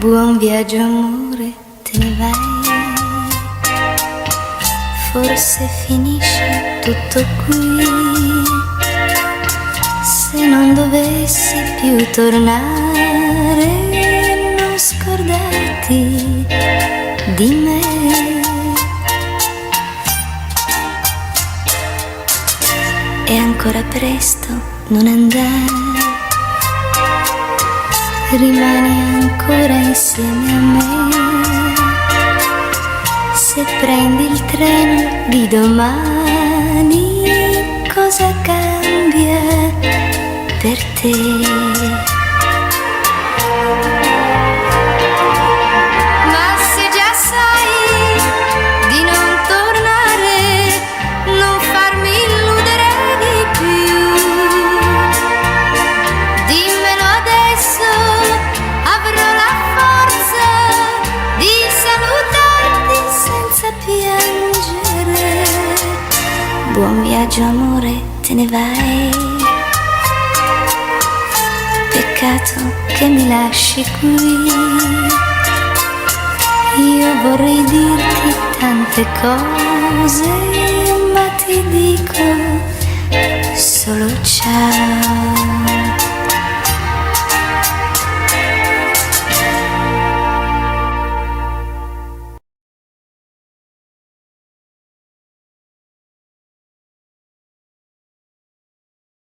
Buon viaggio amore, te ne vai. Forse finisce tutto qui. Se non dovessi più tornare, non scordarti di me. È ancora presto, non andare. Rimani ancora insieme a me. Se prendi il treno di domani, cosa cambia per te? Ma se già sai di non tornare, non farmi illudere di più. Dimmelo adesso, avrò la forza di salutarti senza piangere. Buon viaggio amore, te ne vai. Peccato che mi lasci qui. Io vorrei dirti tante cose, ma ti dico solo ciao.